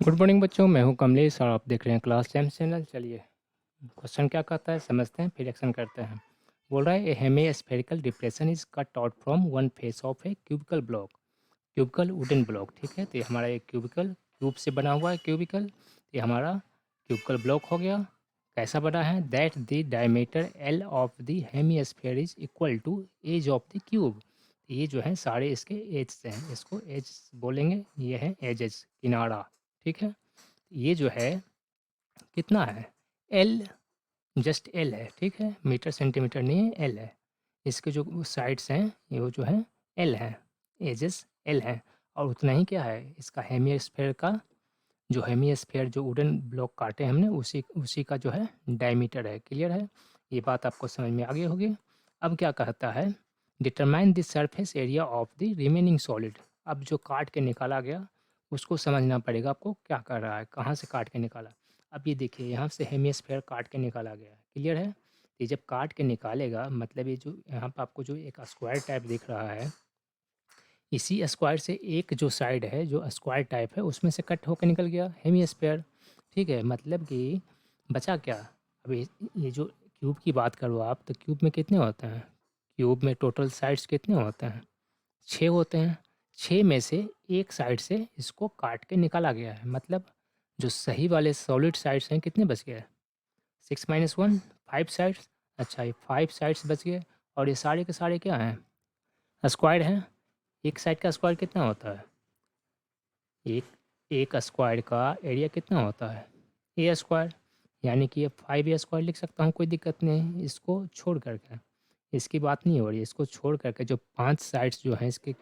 Good morning बच्चों, मैं हूं कमलेश और आप देख रहे हैं क्लास जैम चैनल। चलिए क्वेश्चन क्या कहता है समझते हैं, फिर एक्शन करते हैं। बोल रहा है a hemispherical depression is cut out from one face of a cubical block, cubical wooden block. ठीक है, तो ये हमारा एक क्यूबिकल क्यूब से बना हुआ है क्यूबिकल। ये हमारा क्यूबिकल ब्लॉक हो गया। कैसा बना है? That the diameter L of the hemi is equal to edge of the cube. ये जो है सारे इसके एज हैं, इसको एज बोलेंगे। ये है एजेस, किनारा। ठीक है, ये जो है कितना है? एल, जस्ट एल है। ठीक है, मीटर सेंटीमीटर नहीं है, एल है। इसके जो साइड्स हैं ये वो जो है एल है, एजेस एल है। और उतना ही क्या है इसका हेमिस्फेयर का, जो हेमिस्फेयर जो वुडन ब्लॉक काटे हमने उसी उसी का जो है डायमीटर है। क्लियर है? ये बात आपको समझ में आ गई होगी। अब क्या कहता है? Determine the surface area of the remaining solid. अब जो काट के निकाला गया उसको समझना पड़ेगा आपको, क्या कर रहा है, कहाँ से काट के निकाला। अब ये देखिए, यहाँ से हेमिस्फेयर काट के निकाला गया है। क्लियर है? ये जब काट के निकालेगा मतलब ये जो यहाँ पर आपको जो एक स्क्वायर टाइप दिख रहा है, इसी स्क्वायर से एक जो साइड है जो स्क्वायर टाइप है उसमें से कट होकर निकल गया हेमिस्फेयर। ठीक है, मतलब कि बचा क्या? अब ये जो क्यूब की बात करो आप, तो क्यूब में कितने होते हैं? क्यूब में टोटल साइड्स कितने होते हैं? 6 होते हैं। 6 में से एक साइड से इसको काट के निकाला गया है, मतलब जो सही वाले सॉलिड साइड्स हैं कितने बच गए? 6 - 1, 5 साइड्स। अच्छा, ये 5 साइड्स बच गए। और ये सारे के सारे क्या हैं? स्क्वायर हैं। एक साइड का स्क्वायर कितना होता है? एक एक स्क्वायर का एरिया कितना होता है? ए स्क्वायर। यानी कि ये 5 ए स्क्वायर लिख सकता हूँ, कोई दिक्कत नहीं। इसको छोड़ करके, इसकी बात नहीं हो रही है, इसको छोड़ करके जो 5 साइड्स जो हैं इसके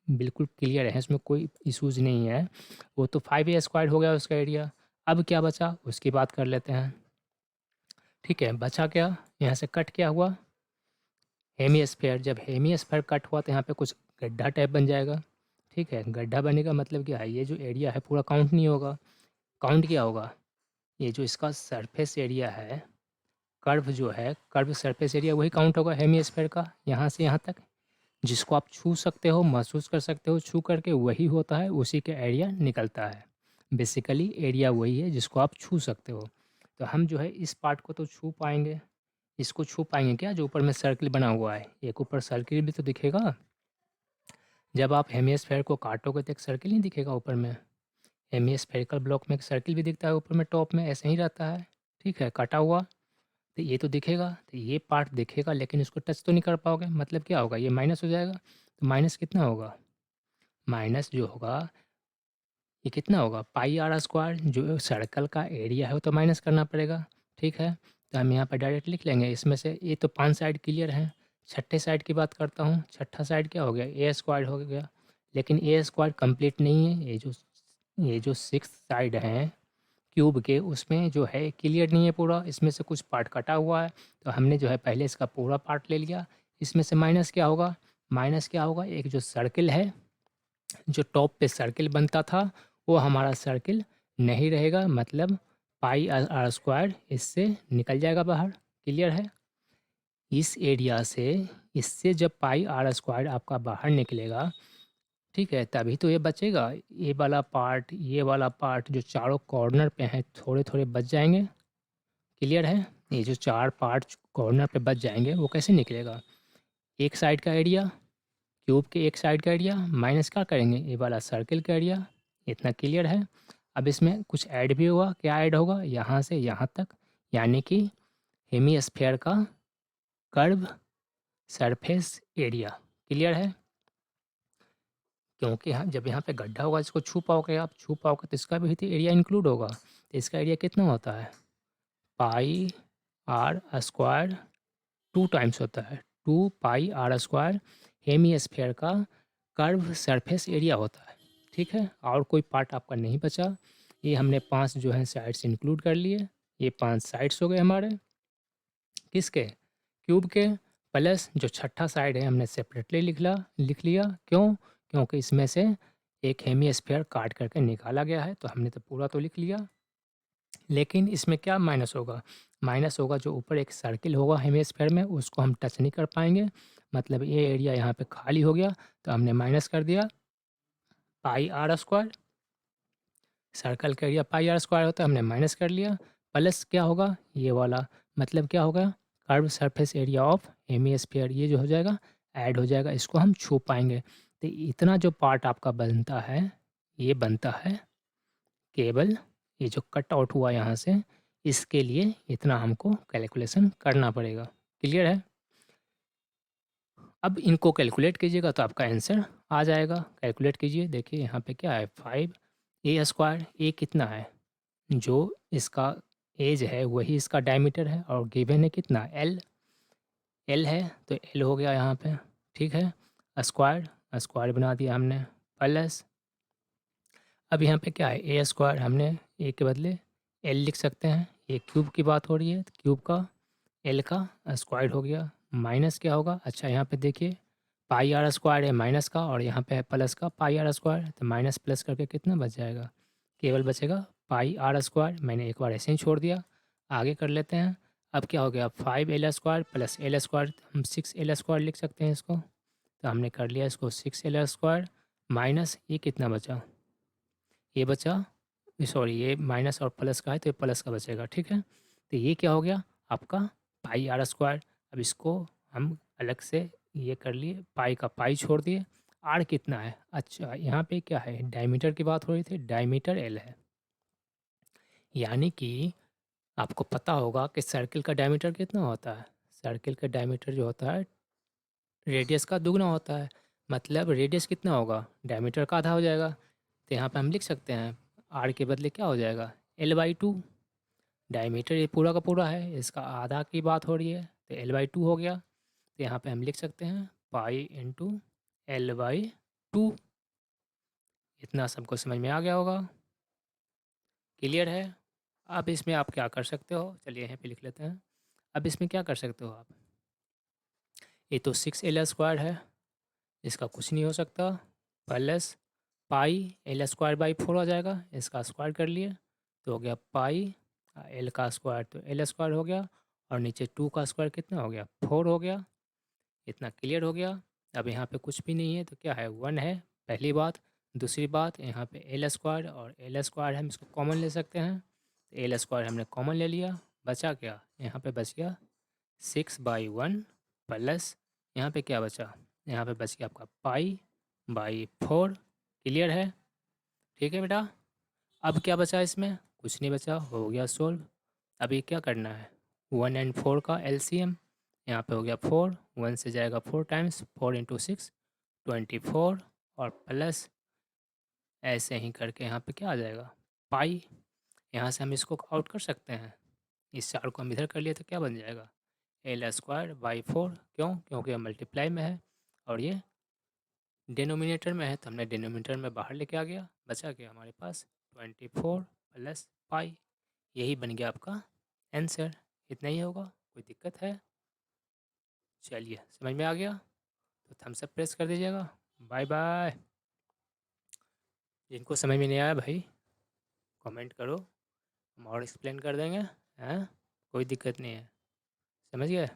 बिल्कुल क्लियर है, इसमें कोई इश्यूज नहीं है। वो तो 5 ए स्क्वायर हो गया उसका एरिया। अब क्या बचा उसकी बात कर लेते हैं। ठीक है, बचा क्या? यहाँ से कट क्या हुआ? हेमिस्फेयर। जब हेमिस्फेयर कट हुआ तो यहाँ पे कुछ गड्ढा टाइप बन जाएगा। ठीक है, गड्ढा बनने का मतलब क्या है? ये जो एरिया है पूरा काउंट नहीं होगा। काउंट क्या होगा? ये जो इसका सरफेस एरिया है, कर्व जो है, कर्व सरफेस एरिया वही काउंट होगा हेमिस्फेयर का, यहाँ से यहाँ तक। जिसको आप छू सकते हो, महसूस कर सकते हो, छू करके वही होता है, उसी का एरिया निकलता है। बेसिकली एरिया वही है जिसको आप छू सकते हो। तो हम जो है इस पार्ट को तो छू पाएंगे, इसको छू पाएंगे क्या? जो ऊपर में सर्किल बना हुआ है, एक ऊपर सर्किल भी तो दिखेगा। जब आप हेमिस्फेयर को काटोगे तो एक सर्किल नहीं दिखेगा ऊपर में? हेमिस्फेरिकल ब्लॉक में एक सर्किल भी दिखता है ऊपर में, टॉप में ऐसे ही रहता है। ठीक है, कटा हुआ। तो ये तो दिखेगा, तो ये पार्ट दिखेगा, लेकिन इसको टच तो नहीं कर पाओगे। मतलब क्या होगा? ये माइनस हो जाएगा। तो माइनस कितना होगा? माइनस जो होगा ये कितना होगा? पाई आर स्क्वायर। जो सर्कल का एरिया है वो तो माइनस करना पड़ेगा। ठीक है, तो हम यहाँ पर डायरेक्ट लिख लेंगे। इसमें से ये तो 5 साइड क्लियर हैं। छठे साइड की बात करता हूँ। छठा साइड क्या हो गया? ए स्क्वायर हो गया। लेकिन ए स्क्वायर कंप्लीट नहीं है। ये जो 6 साइड हैं क्यूब के, उसमें जो है क्लियर नहीं है पूरा, इसमें से कुछ पार्ट कटा हुआ है। तो हमने जो है पहले इसका पूरा पार्ट ले लिया। इसमें से माइनस क्या होगा? माइनस क्या होगा? एक जो सर्किल है, जो टॉप पे सर्किल बनता था, वो हमारा सर्किल नहीं रहेगा। मतलब पाई आर आर स्क्वायर इससे निकल जाएगा बाहर। क्लियर है? इस एरिया से, इससे जब पाई आर स्क्वायर आपका बाहर निकलेगा, ठीक है, तभी तो ये बचेगा। ये वाला पार्ट, ये वाला पार्ट जो चारों कॉर्नर पे हैं थोड़े थोड़े बच जाएंगे। क्लियर है? ये जो 4 पार्ट कॉर्नर पे बच जाएंगे वो कैसे निकलेगा? एक साइड का एरिया, क्यूब के एक साइड का एरिया माइनस क्या करेंगे? ये वाला सर्किल का एरिया। इतना क्लियर है? अब इसमें कुछ ऐड भी होगा। क्या ऐड होगा? यहाँ से यहाँ तक, यानी कि हेमिस्फेयर का कर्व सरफेस एरिया। क्लियर है? क्योंकि जब यहाँ पे गड्ढा होगा, इसको छू पाओगे, आप छू पाओगे तो इसका भी तो एरिया इंक्लूड होगा। तो इसका एरिया कितना होता है? पाई आर स्क्वायर 2 टाइम्स होता है। 2 पाई आर स्क्वायर हेमिस्फेयर का कर्व सरफेस एरिया होता है। ठीक है, और कोई पार्ट आपका नहीं बचा। ये हमने 5 जो है साइड्स इंक्लूड कर लिए। ये 5 साइड्स हो गए हमारे किसके? क्यूब के। प्लस जो छठा साइड है हमने सेपरेटली लिख लिया। क्यों? क्योंकि इसमें से एक हेमिस्फेयर काट करके निकाला गया है, तो हमने तो पूरा तो लिख लिया। लेकिन इसमें क्या माइनस होगा? माइनस होगा जो ऊपर एक सर्किल होगा हेमिस्फेयर में, उसको हम टच नहीं कर पाएंगे। मतलब ये एरिया यहाँ पे खाली हो गया, तो हमने माइनस कर दिया पाई आर स्क्वायर। सर्कल का एरिया पाई आर स्क्वायर होता है, हमने माइनस कर लिया, प्लस क्या होगा ये वाला, मतलब क्या होगा curve surface area of hemisphere, ये जो हो जाएगा ऐड हो जाएगा, इसको हम छू पाएंगे। तो इतना जो पार्ट आपका बनता है ये बनता है केवल ये जो कट आउट हुआ यहाँ से, इसके लिए इतना हमको कैलकुलेशन करना पड़ेगा। क्लियर है? अब इनको कैलकुलेट कीजिएगा तो आपका आंसर आ जाएगा। कैलकुलेट कीजिए, देखिए यहाँ पे क्या है 5a²। ए कितना है, जो इसका एज है वही इसका डायमीटर है, और गिवन है कितना एल, एल है तो एल हो गया यहाँ पे, ठीक है। स्क्वायर, स्क्वायर बना दिया हमने, प्लस अब यहाँ पे क्या है a², हमने ए के बदले एल लिख सकते हैं, ये क्यूब की बात हो रही है तो क्यूब का एल का स्क्वायर हो गया, माइनस क्या होगा, अच्छा यहाँ पे देखिए पाई आर स्क्वायर है माइनस का, और यहाँ पे है प्लस का पाई आर स्क्वायर, तो माइनस प्लस करके कितना बच जाएगा, केवल बचेगा पाई आर स्क्वायर। मैंने एक बार ऐसे ही छोड़ दिया, आगे कर लेते हैं। अब क्या हो गया 5l² प्लस l², हम 6l² लिख सकते हैं इसको, तो हमने कर लिया इसको 6l² माइनस ये कितना बचा, ये बचा, सॉरी ये माइनस और प्लस का है तो ये प्लस का बचेगा, ठीक है। तो ये क्या हो गया आपका पाई आर स्क्वायर। अब इसको हम अलग से ये कर लिए, पाई का पाई छोड़ दिए, आर कितना है, अच्छा यहाँ पे क्या है डायमीटर की बात हो रही थी, डायमीटर एल है, यानी कि आपको पता होगा कि सर्किल का डायमीटर कितना होता है, सर्किल का डायमीटर जो होता है रेडियस का दुगना होता है, मतलब रेडियस कितना होगा डायमीटर का आधा हो जाएगा। तो यहाँ पे हम लिख सकते हैं आर के बदले क्या हो जाएगा l/2, डायमीटर ये पूरा का पूरा है, इसका आधा की बात हो रही है तो l/2 हो गया। तो यहाँ पे हम लिख सकते हैं पाई इंटू l/2। इतना सबको समझ में आ गया होगा, क्लियर है? अब इसमें आप क्या कर सकते हो, चलिए यहाँ पे लिख लेते हैं। अब इसमें क्या कर सकते हो आप, ये तो 6l² है, इसका कुछ नहीं हो सकता, प्लस पाई l²/4 आ जाएगा, इसका स्क्वायर कर लिए तो हो गया पाई, एल का स्क्वायर तो l² हो गया, और नीचे 2 का स्क्वायर कितना हो गया 4 हो गया। इतना क्लियर हो गया। अब यहाँ पे कुछ भी नहीं है तो क्या है 1 है, पहली बात। दूसरी बात यहाँ पे l² और l² हम इसको कॉमन ले सकते हैं, तो l² हमने कॉमन ले लिया, बचा क्या यहाँ पे बच गया 6/1 प्लस यहाँ पे क्या बचा, यहाँ पे बच गया आपका पाई/4। क्लियर है? ठीक है बेटा। अब क्या बचा इसमें, कुछ नहीं बचा, हो गया सोल्व। अभी क्या करना है 1 और 4 का एलसीएम, यहाँ पे हो गया 4, 1 से जाएगा 4 टाइम्स, 4 × 6 24, और प्लस ऐसे ही करके यहाँ पे क्या आ जाएगा पाई। यहाँ से हम इसको आउट कर सकते हैं, इस 4 को हम इधर कर लिए तो क्या बन जाएगा l²/4, क्यों, क्योंकि ये मल्टीप्लाई में है और ये डिनोमिनेटर में है, तो हमने डिनोमिनेटर में बाहर लेके आ गया, बचा क्या हमारे पास 24 प्लस पाई। यही बन गया आपका आंसर। इतना ही होगा, कोई दिक्कत है? चलिए समझ में आ गया तो थम्स अप प्रेस कर दीजिएगा। Bye bye. जिनको समझ में नहीं आया भाई कमेंट करो, हम और एक्सप्लेन कर देंगे, हैं, कोई दिक्कत नहीं है। समझ गए?